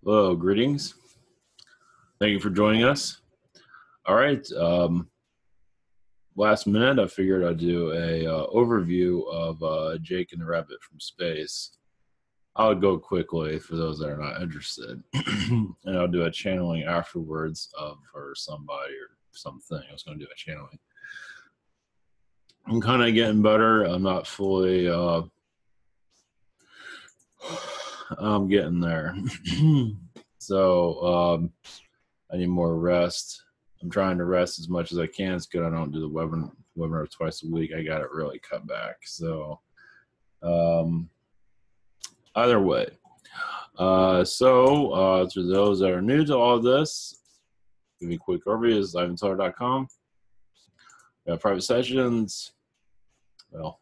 Hello, greetings. Thank you for joining us. All right. Last minute, I figured I'd do a overview of Jake and the Rabbit from Space. I'll go quickly for those that are not interested, and I'll do a channeling afterwards of or somebody or something. I was going to do a channeling. I'm kind of getting better. I'm not fully. I'm getting there. So I need more rest. I'm trying to rest as much as I can. It's good I don't do the webinar twice a week. I got it really cut back. So either way. So to those that are new to all of this, give me a quick overview. This is liveandsolar.com. We have private sessions. Well,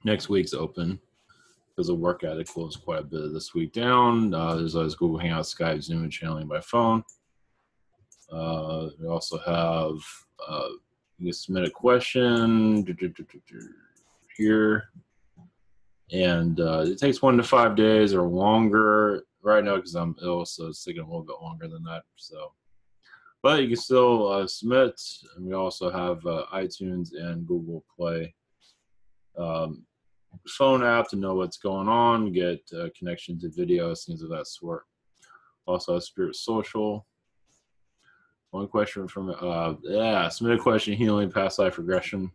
next week's open because the work had to close quite a bit of this week down. There's always Google Hangouts, Skype, Zoom, and channeling by phone. We also have you can submit a question here, and it takes 1 to 5 days or longer right now because I'm ill, so it's taking a little bit longer than that. So, but you can still submit. And we also have iTunes and Google Play phone app to know what's going on, get connection to videos, things of that sort. Also have Spirit Social. One question from, submit a question, healing, past life regression.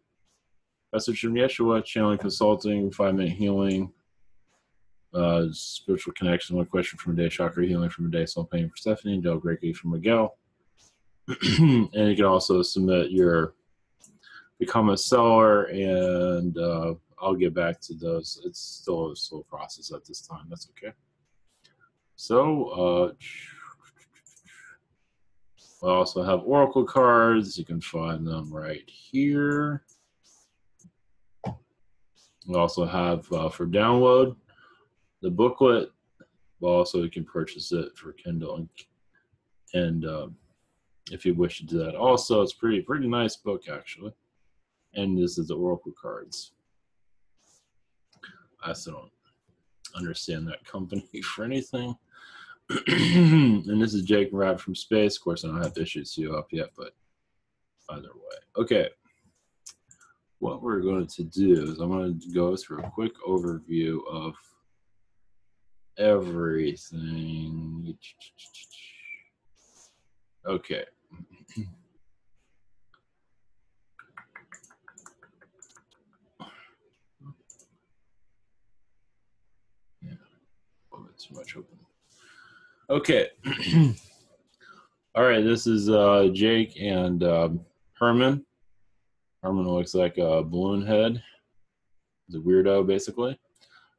Message from Yeshua, channeling consulting, 5-minute healing, spiritual connection. One question from a day, chakra healing from a day, soul pain for Stephanie, Del Gregory from Miguel. And you can also submit your become a seller, and I'll get back to those. It's still a slow process at this time. That's okay. So, we also have Oracle cards. You can find them right here. We also have for download the booklet. Also, you can purchase it for Kindle, and if you wish to do that, also it's pretty nice book actually. And this is the Oracle cards. I still don't understand that company for anything. And this is Jake and Rabbit from Space. Of course, I don't have issues to you up yet, but either way. Okay. What we're going to do is I'm going to go through a quick overview of everything. Okay. Yeah, a little bit too much open. Okay. All right, this is Jake and Herman. Herman looks like a balloon head. He's a weirdo, basically.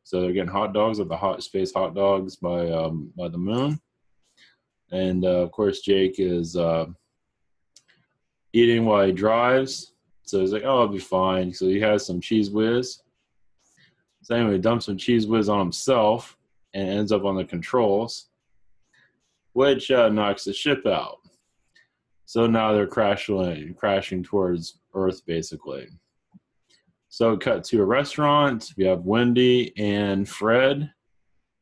So they're getting hot dogs at the hot space hot dogs by the moon. And, of course, Jake is eating while he drives. So he's like, oh, I'll be fine. So he has some Cheese Whiz. So anyway, he dumps some Cheese Whiz on himself and ends up on the controls, which knocks the ship out. So now they're crashing towards Earth, basically. So cut to a restaurant. We have Wendy and Fred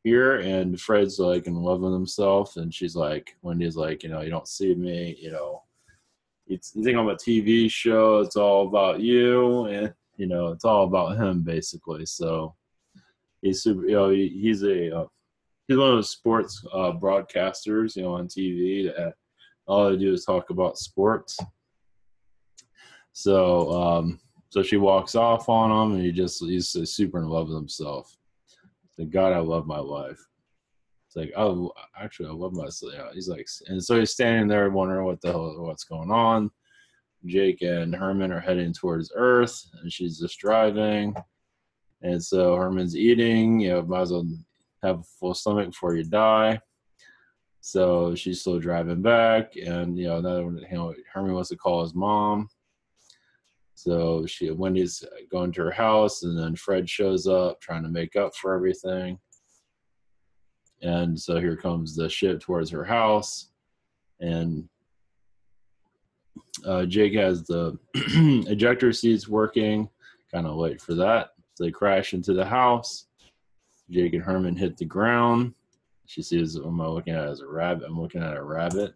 here, and Fred's like in love with himself, and she's like, Wendy's like, you don't see me, you think I'm a TV show, it's all about you, and it's all about him basically. So he's super, he's one of those sports broadcasters, on TV that all they do is talk about sports. So so she walks off on him, and he's super in love with himself. It's like, God, I love my life. It's like, oh, actually, I love myself. Yeah, he's like, and so he's standing there wondering what's going on. Jake and Herman are heading towards Earth, and she's just driving. And so Herman's eating. Might as well have a full stomach before you die. So she's still driving back, and Herman wants to call his mom. So Wendy's going to her house, and then Fred shows up trying to make up for everything. And so here comes the ship towards her house, and Jake has the ejector seats working, kind of late for that. So they crash into the house. Jake and Herman hit the ground, She sees, am I looking at it as a rabbit? I'm looking at a rabbit.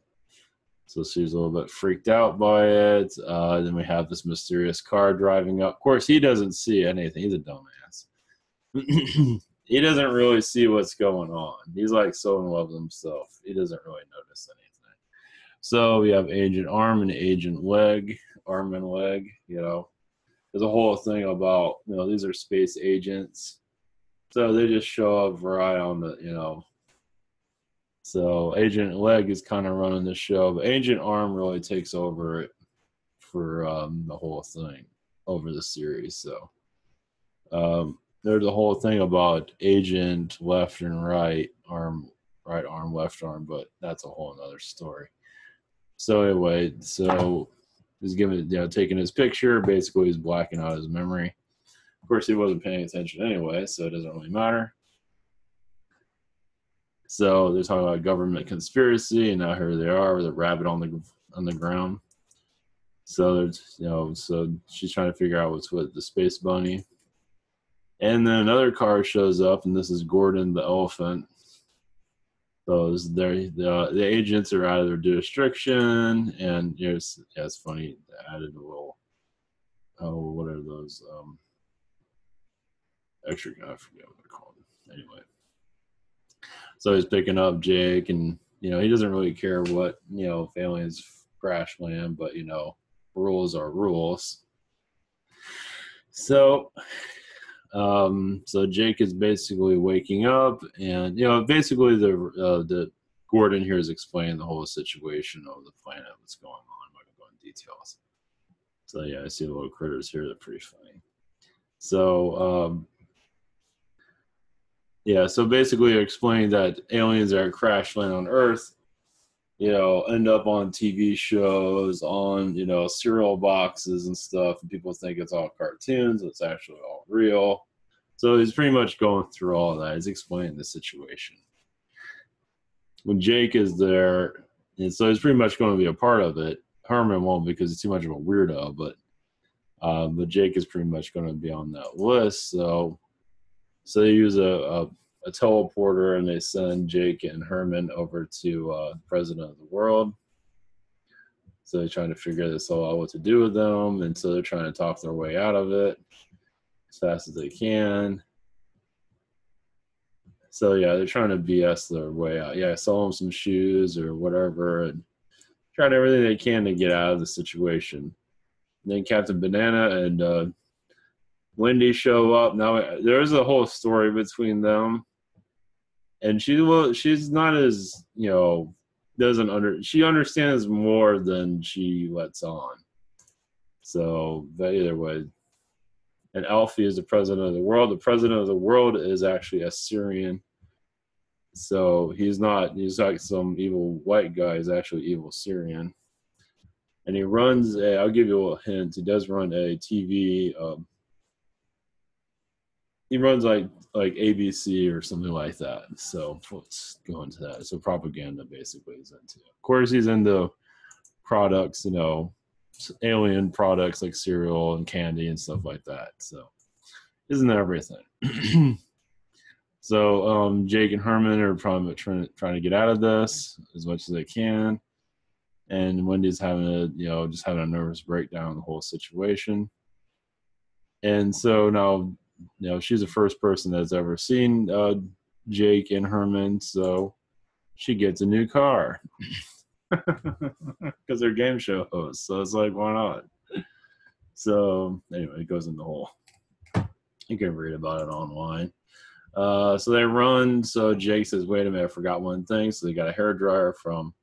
So she's a little bit freaked out by it. Then we have this mysterious car driving up. Of course, he doesn't see anything. He's a dumbass. He doesn't really see what's going on. He's like so in love with himself. He doesn't really notice anything. So we have Agent Arm and Agent Leg, Arm and Leg. There's a whole thing about these are space agents. So they just show up right on the. So Agent Leg is kind of running the show, but Agent Arm really takes over it for the whole thing over the series. So there's a whole thing about Agent left and right arm, left arm, but that's a whole other story. So anyway, he's taking his picture. Basically, he's blacking out his memory. Of course, he wasn't paying attention anyway, so it doesn't really matter. So they're talking about government conspiracy, and now here they are with a rabbit on the ground. So so she's trying to figure out what's with the space bunny, and then another car shows up, and this is Gordon the elephant. So the agents are out of their jurisdiction, and it's funny. They added a little. Oh, what are those? Extra. I forget what they're called. Anyway. So he's picking up Jake, and he doesn't really care what if aliens crash land, but rules are rules. So, so Jake is basically waking up, and basically the Gordon here is explaining the whole situation of the planet, what's going on. I'm not gonna go into details. So yeah, I see the little critters here. They're pretty funny. So. Yeah, so basically explaining that aliens that crash land on Earth, end up on TV shows, on, cereal boxes and stuff, and people think it's all cartoons, it's actually all real. So he's pretty much going through all of that. He's explaining the situation. When Jake is there, and so he's pretty much going to be a part of it. Herman won't because he's too much of a weirdo, but Jake is pretty much going to be on that list, So they use a teleporter, and they send Jake and Herman over to the president of the world. So they're trying to figure this all out, what to do with them, and so they're trying to talk their way out of it as fast as they can. So yeah, they're trying to BS their way out. Yeah, sell them some shoes or whatever, and trying everything they can to get out of the situation. And then Captain Banana and Wendy show up. Now there's a whole story between them, and she's not as she understands more than she lets on. So but either way, and Alfie is the president of the world. The president of the world is actually a Syrian, so he's like some evil white guy. He's actually evil Syrian, and he runs I'll give you a little hint. He does run a TV. He runs like ABC or something like that. So let's go into that. So propaganda basically is into. Of course, he's into products, alien products like cereal and candy and stuff like that. So isn't everything? So Jake and Herman are probably trying to get out of this as much as they can, and Wendy's having just having a nervous breakdown of the whole situation. And so now. She's the first person that's ever seen Jake and Herman, so she gets a new car because they're game show hosts. So it's like, why not? So anyway, it goes in the hole. You can read about it online. So they run. So Jake says, "Wait a minute, I forgot one thing." So they got a hairdryer from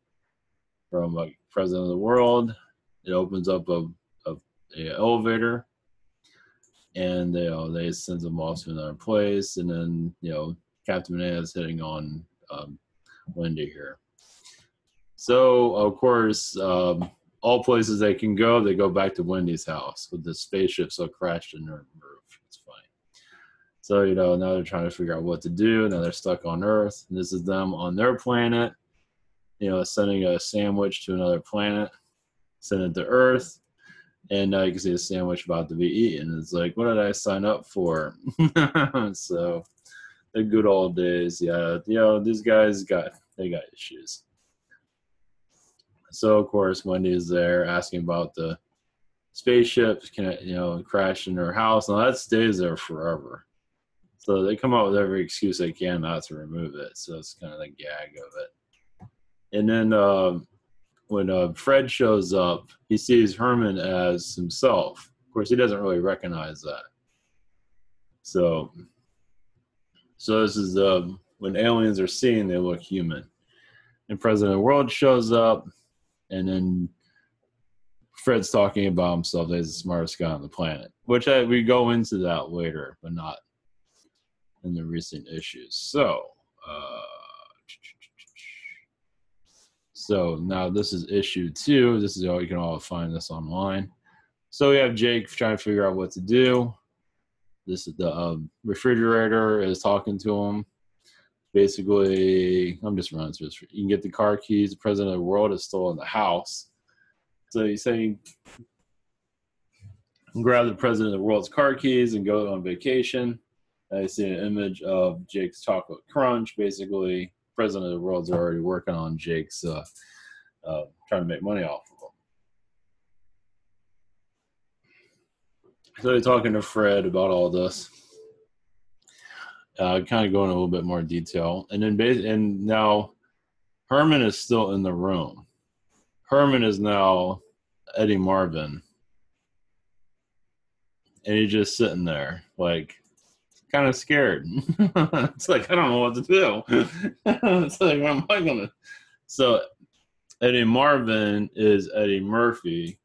President of the World. It opens up a elevator. And they send them off to another place, and then Captain Banana is hitting on Wendy here. So of course, all places they can go, they go back to Wendy's house with the spaceship so crashed in her roof. It's funny. So now they're trying to figure out what to do. Now they're stuck on Earth, and this is them on their planet. Sending a sandwich to another planet, send it to Earth. And now you can see a sandwich about to be eaten. It's like, what did I sign up for? So The good old days. Yeah, these guys got issues. So of course Wendy is there asking about the spaceship, crash in her house, and that stays there forever. So they come up with every excuse they can not to remove it. So it's kind of the gag of it. And then when Fred shows up, he sees Herman as himself. Of course, he doesn't really recognize that. So this is when aliens are seen, they look human. And President of the World shows up, and then Fred's talking about himself as the smartest guy on the planet, which we go into that later, but not in the recent issues. So now this is issue 2. This is how you can all find this online. So we have Jake trying to figure out what to do. This is the refrigerator is talking to him. Basically, I'm just running through this. You can get the car keys. The president of the world is still in the house. So he's saying, grab the president of the world's car keys and go on vacation. I see an image of Jake's chocolate crunch. Basically, president of the world's already working on Jake's trying to make money off of him. So they're talking to Fred about all this. Kind of go in a little bit more detail. And then and now Herman is still in the room. Herman is now Eddie Marvin. And he's just sitting there, like, kind of scared. It's like, I don't know what to do. It's like, what am I going to? So Eddie Marvin is Eddie Murphy.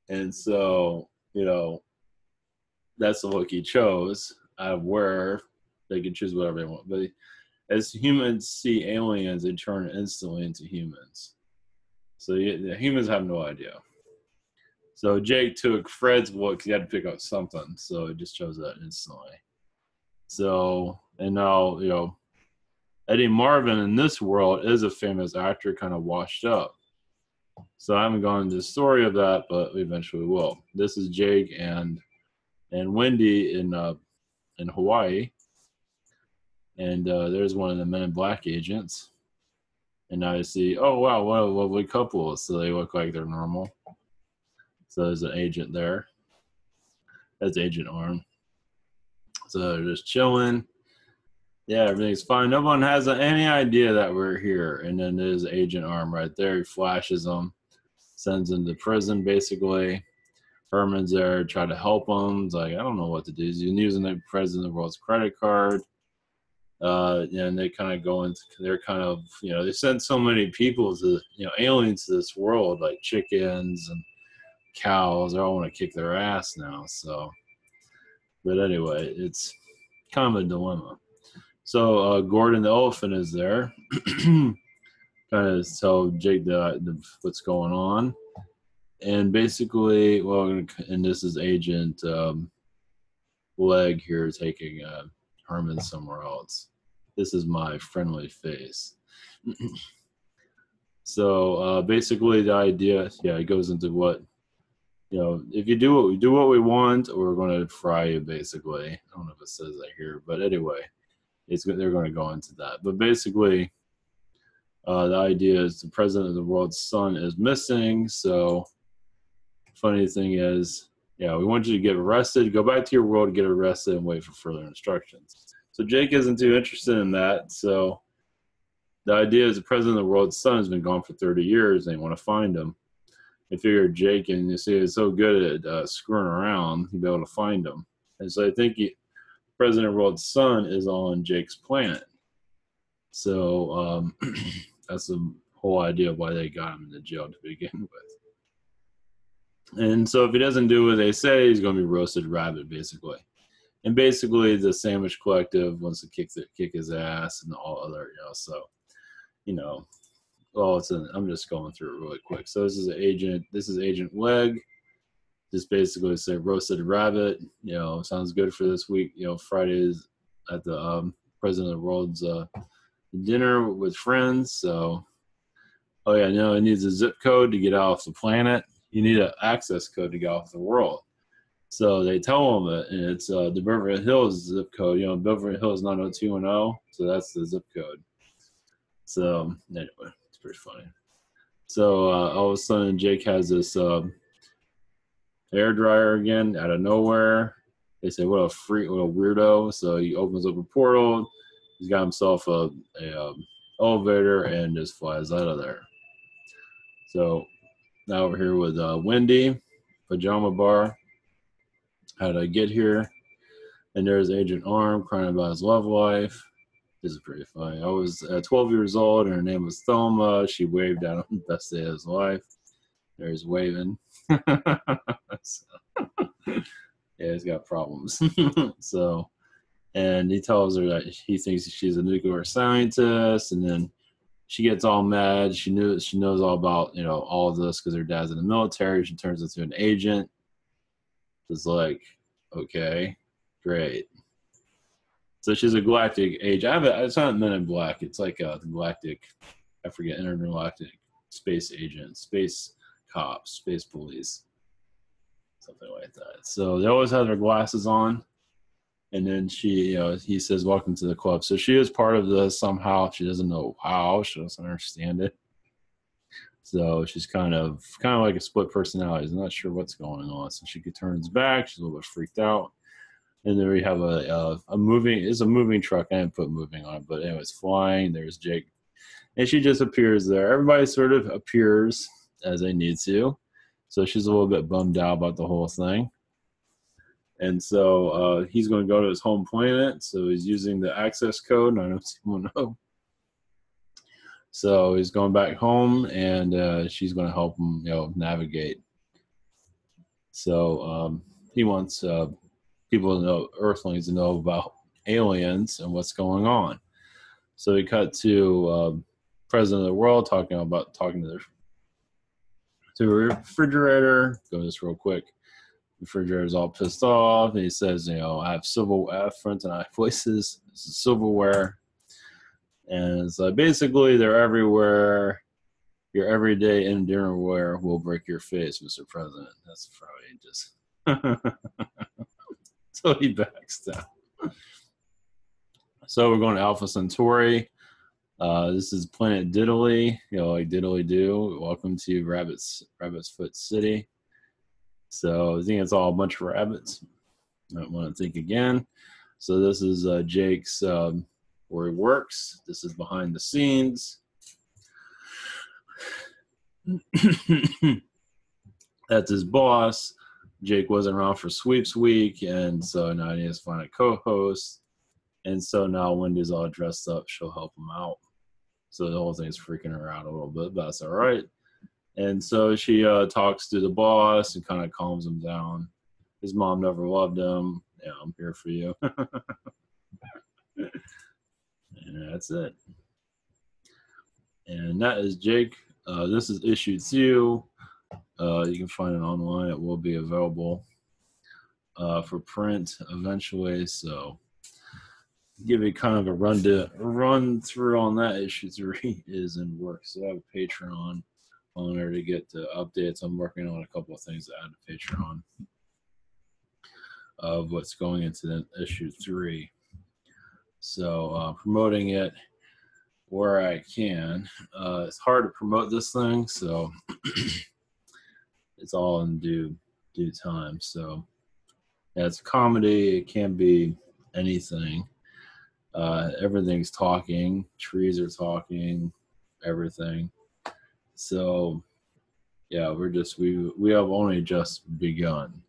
And so, that's the look he chose. Where they can choose whatever they want. But as humans see aliens, they turn instantly into humans. So the humans have no idea. So Jake took Fred's look because he had to pick up something. So he just chose that instantly. So, and now, Eddie Marvin in this world is a famous actor, kind of washed up. So I haven't gone into the story of that, but we eventually will. This is Jake and Wendy in Hawaii. And there's one of the Men in Black agents. And now you see, oh, wow, what a lovely couple. So they look like they're normal. So there's an agent there. That's Agent Arm. So they're just chilling. Yeah, everything's fine. No one has any idea that we're here. And then there's Agent Arm right there. He flashes them, sends them to prison, basically. Herman's there, try to help him. He's like, I don't know what to do. He's using the president of the world's credit card. And they kind of go into, they're kind of, they send so many people to, aliens to this world, like chickens and cows. They all want to kick their ass now. So, but anyway, it's kind of a dilemma. So Gordon the elephant is there, kind of tell Jake what's going on. And basically, and this is Agent Leg here taking Herman somewhere else. This is my friendly face. So basically the idea, it goes into what, if you do what we want, we're going to fry you, basically. I don't know if it says that here, but anyway, they're going to go into that. But basically, the idea is the president of the world's son is missing. So funny thing is, we want you to get arrested, go back to your world, get arrested, and wait for further instructions. So Jake isn't too interested in that. So the idea is the president of the world's son has been gone for 30 years, and they want to find him. They figured Jake, and you see, is so good at screwing around, he'd be able to find him. And so I think the president of the world's son is on Jake's planet. So that's the whole idea of why they got him into jail to begin with. And so if he doesn't do what they say, he's going to be roasted rabbit, basically. And basically, the Sandwich Collective wants to kick his ass and all other, so, I'm just going through it really quick. So this is Agent Leg. Just basically say roasted rabbit, sounds good for this week. Fridays at the President of the World's dinner with friends. So, it needs a zip code to get off the planet. You need an access code to get off the world. So they tell him it, and it's the Beverly Hills zip code. You know, Beverly Hills 90210. So that's the zip code. So anyway, it's pretty funny. So all of a sudden, Jake has this hair dryer again out of nowhere. They say, "What a freak! What a weirdo!" So he opens up a portal. He's got himself a elevator and just flies out of there. So now over here with Wendy, Pajama Bar. How did I get here? And there's Agent Arm crying about his love life. This is pretty funny. I was 12 years old, and her name was Thelma. She waved at him the best day of his life. There's waving. So, yeah, he's got problems. So, and he tells her that he thinks she's a nuclear scientist, and then she gets all mad. She knows all about all of this because her dad's in the military. She turns into an agent. It's like, okay, great. So she's a galactic agent. It's not Men in Black. It's like the galactic, I forget, intergalactic space agent, space cops, space police, something like that. So they always have their glasses on. And then he says, "Welcome to the club." So she is part of this somehow. She doesn't know how. She doesn't understand it. So she's kind of like a split personality. She's not sure what's going on. So she turns back. She's a little bit freaked out. And then we have a moving truck. I didn't put moving on it, but anyways, flying. There's Jake. And she just appears there. Everybody sort of appears as they need to. So she's a little bit bummed out about the whole thing. And so he's going to go to his home planet. So he's using the access code 90210. So he's going back home, and she's going to help him, navigate. So he wants people to know, Earthlings to know about aliens and what's going on. So we cut to President of the World talking to the refrigerator. Go this real quick. The refrigerator's all pissed off. And he says, I have front and eye voices. This is silverware. And it's like, basically, they're everywhere. Your everyday in dinnerware will break your face, Mr. President. That's probably just... So he backs down. So we're going to Alpha Centauri. This is Planet Diddly, like Diddly Do. Welcome to Rabbit's Foot City. So I think it's all a bunch of rabbits. I don't want to think again. So this is Jake's where he works. This is behind the scenes. That's his boss. Jake wasn't around for sweeps week, and so now he has to find a co-host. And so now Wendy's all dressed up. She'll help him out. So the whole thing is freaking her out a little bit, but that's all right. And so she talks to the boss and kind of calms him down. His mom never loved him. Yeah, I'm here for you. And that's it. And that is Jake. This is issue 2. You can find it online. It will be available for print eventually. So give you kind of a run through on that. Issue 3 is in work. So I have a Patreon on there to get the updates. I'm working on a couple of things to add to Patreon of what's going into the issue 3. So promoting it where I can. It's hard to promote this thing, so it's all in due time. So yeah, it's a comedy. It can be anything. Everything's talking. Trees are talking. Everything. So yeah, we have only just begun.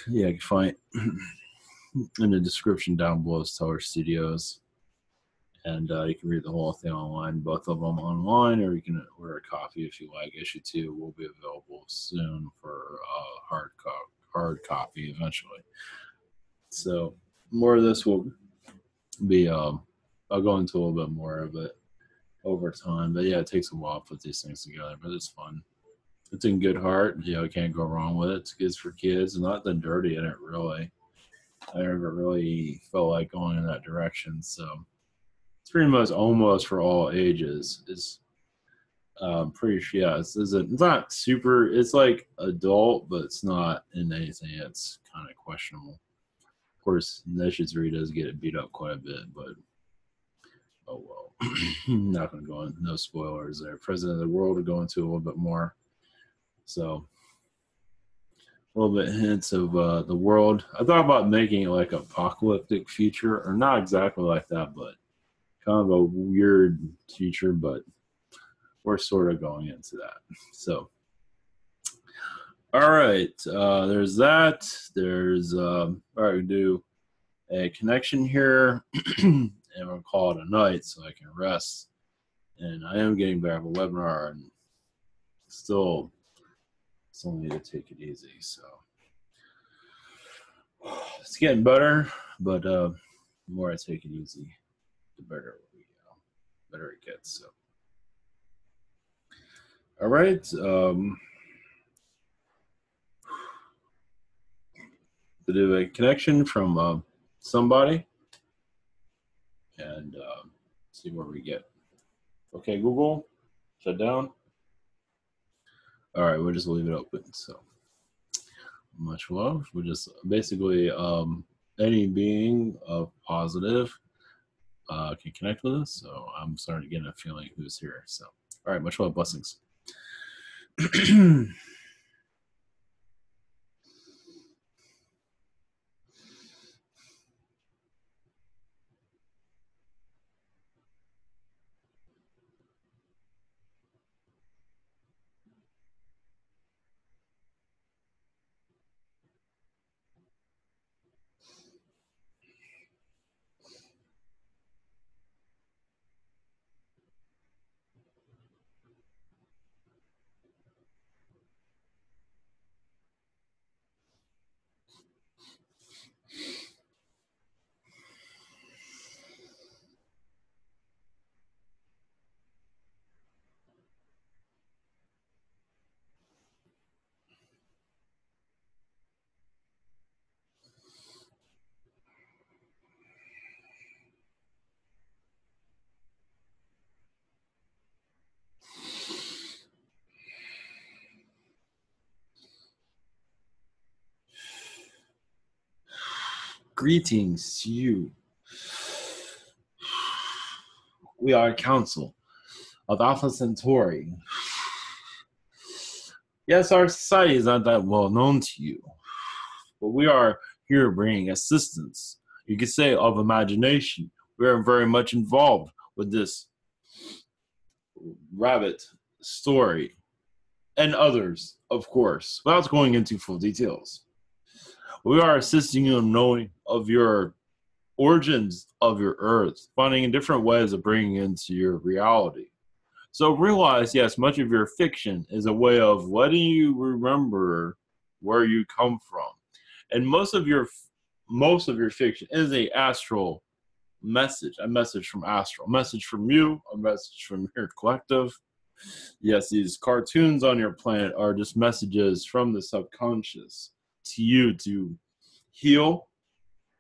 Yeah, you can find in the description down below is Teller Studios. And you can read the whole thing online, both of them online, or you can order a copy if you like. Issue 2 will be available soon for hard copy eventually. So more of this will be, I'll go into a little bit more of it over time. But yeah, it takes a while to put these things together, but it's fun. It's in good heart. Can't go wrong with it. It's good for kids. Not that dirty in it, really. I never really felt like going in that direction, so it's pretty much almost for all ages. Pretty sure, yeah, it's not super, it's like adult, but it's not in anything that's kind of questionable. Of course, Nation 3 does get beat up quite a bit, but oh well. Not going to go in, no spoilers there. President of the World will go into a little bit more. So, a little bit hints of the world. I thought about making it like apocalyptic future, or not exactly like that, but kind of a weird future, but we're sort of going into that. So, all right, there's that. There's, all right, we do a connection here, and we'll call it a night so I can rest. And I am getting back a webinar and still need to take it easy. So it's getting better, but the more I take it easy, the better it gets. So, all right. To do a connection from somebody and see where we get. Okay, Google, shut down. All right, we'll just leave it open. So much love. We're just basically any being of positive can connect with us. So I'm starting to get a feeling who's here. So, all right, much love, blessings. Greetings to you. We are a council of Alpha Centauri. Yes, our society is not that well known to you, but we are here bringing assistance. You could say of imagination. We are very much involved with this rabbit story and others, of course, without going into full details. We are assisting you in knowing of your origins of your earth, finding different ways of bringing it into your reality. So realize, yes, much of your fiction is a way of letting you remember where you come from. And most of your fiction is a astral message, a message from astral, a message from you, a message from your collective. Yes, these cartoons on your planet are just messages from the subconscious to you to heal,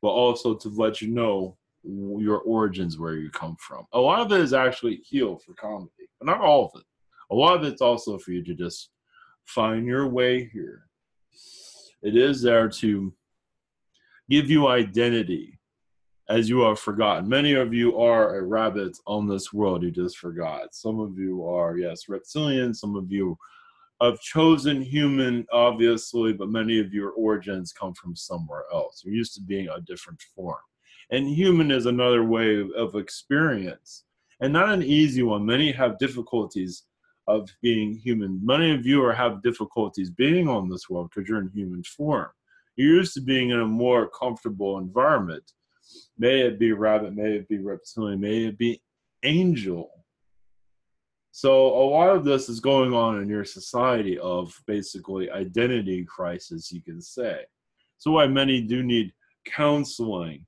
but also to let you know your origins, where you come from. A lot of it is actually heal for comedy, but not all of it. A lot of it's also for you to just find your way here. It is there to give you identity as you have forgotten. Many of you are a rabbit on this world you just forgot. Some of you are, yes, reptilian. Some of you have chosen human, obviously, but many of your origins come from somewhere else. You're used to being a different form. And human is another way of experience, and not an easy one. Many have difficulties of being human. Many of you have difficulties being on this world because you're in human form. You're used to being in a more comfortable environment. May it be rabbit, may it be reptilian, may it be angel. So a lot of this is going on in your society of basically identity crisis, you can say. So why many do need counseling,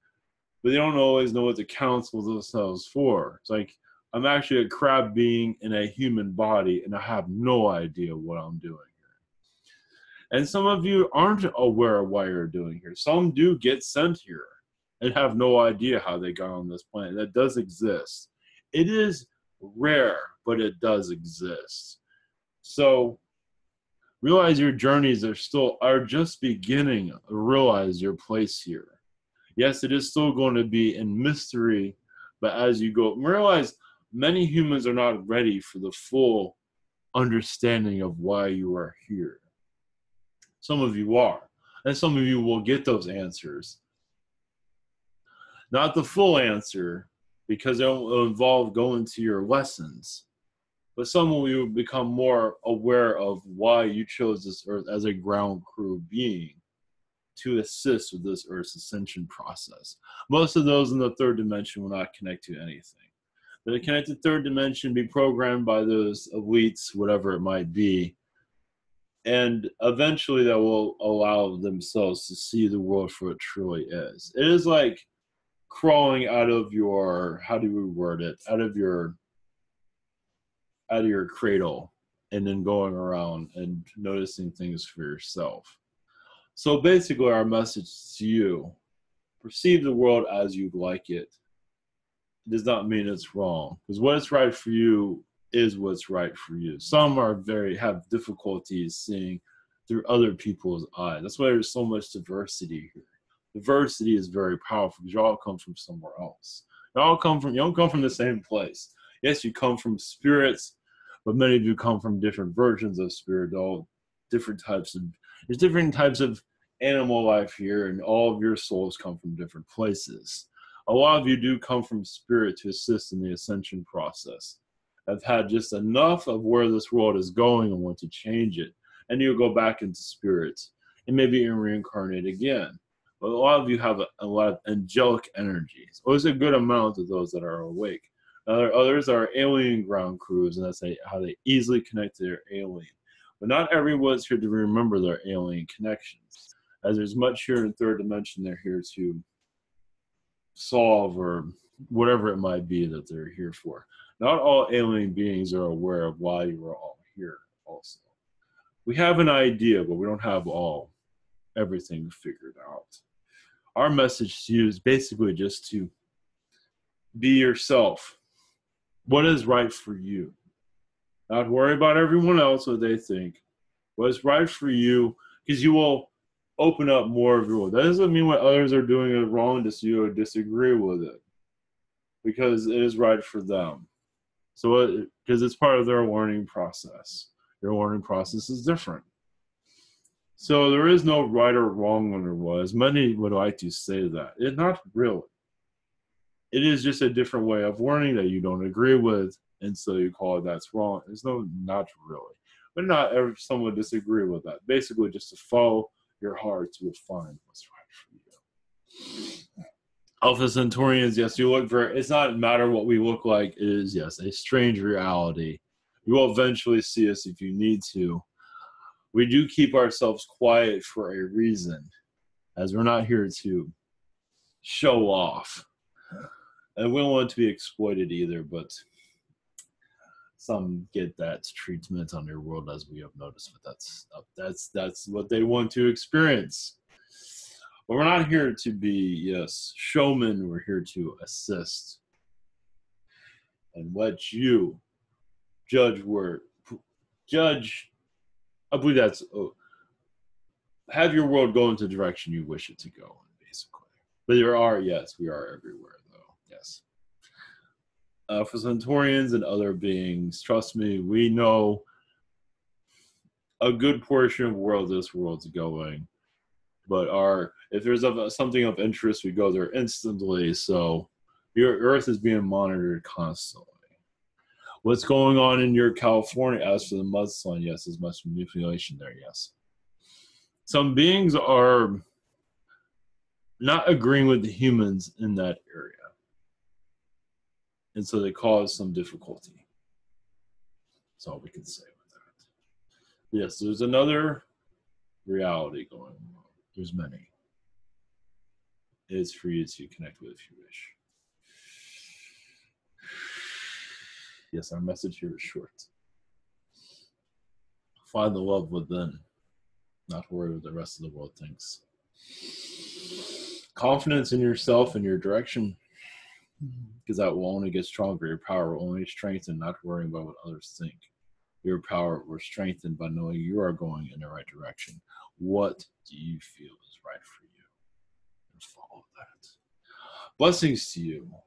but they don't always know what to counsel themselves for. It's like, I'm actually a crab being in a human body, and I have no idea what I'm doing here. And some of you aren't aware of why you're doing here. Some do get sent here and have no idea how they got on this planet. That does exist. It is rare, but it does exist. So realize your journeys are just beginning. Realize your place here. Yes, it is still going to be in mystery, but as you go, realize many humans are not ready for the full understanding of why you are here. Some of you are, and some of you will get those answers. Not the full answer, because it will involve going to your lessons, but some of you will become more aware of why you chose this earth as a ground crew being to assist with this earth's ascension process. Most of those in the third dimension will not connect to anything. The connected third dimension be programmed by those elites, whatever it might be, and eventually that will allow themselves to see the world for what it truly is. It is like crawling out of your, how do we word it, out of your cradle, and then going around and noticing things for yourself. So basically our message to you, perceive the world as you'd like it. It does not mean it's wrong, because what's right for you is what's right for you. Some have difficulties seeing through other people's eyes. That's why there's so much diversity here. Diversity is very powerful, because you all come from somewhere else. You don't come from the same place. Yes, you come from spirits, but many of you come from different versions of spirit, all different types of, there's different types of animal life here, and all of your souls come from different places. A lot of you do come from spirit to assist in the ascension process. I've had just enough of where this world is going and want to change it. And you'll go back into spirit and maybe reincarnate again. But a lot of you have a lot of angelic energies. Well, there's a good amount of those that are awake. Others are alien ground crews, and that's how they easily connect to their alien. But not everyone's here to remember their alien connections. As there's much here in third dimension they're here to solve, or whatever it might be that they're here for. Not all alien beings are aware of why you are all here also. We have an idea, but we don't have everything figured out. Our message to you is basically just to be yourself. What is right for you? Not worry about everyone else, what they think. What is right for you, because you will open up more of your world. That doesn't mean what others are doing is wrong, just you disagree with it, because it is right for them. So, because it's part of their learning process. Their learning process is different. So there is no right or wrong when there was. Many would like to say that. It's not really. It is just a different way of learning that you don't agree with, and so you call it that's wrong. There's no not really. But not someone would disagree with that. Basically, just to follow your heart to find what's right for you. Alpha Centaurians, yes, you look very, it's not matter what we look like, it is, yes, a strange reality. You will eventually see us if you need to. We do keep ourselves quiet for a reason, as we're not here to show off. And we don't want to be exploited either, but some get that treatment on their world, as we have noticed, but that's what they want to experience. But we're not here to be, yes, showmen. We're here to assist and let you judge I believe that's, have your world go into the direction you wish it to go in, basically. But we are everywhere, though, yes. For Centaurians and other beings, trust me, we know a good portion of where this world's going. But if there's something of interest, we go there instantly. So your Earth is being monitored constantly. What's going on in your California? As for the mudslide, yes, there's much manipulation there, yes. Some beings are not agreeing with the humans in that area. And so they cause some difficulty. That's all we can say with that. Yes, there's another reality going on. There's many. It is for you to connect with if you wish. Yes, our message here is short. Find the love within. Not worry what the rest of the world thinks. Confidence in yourself and your direction. because that will only get stronger. Your power will only strengthen, not worrying about what others think. Your power will strengthen by knowing you are going in the right direction. What do you feel is right for you? And follow that. Blessings to you. All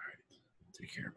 right. Take care.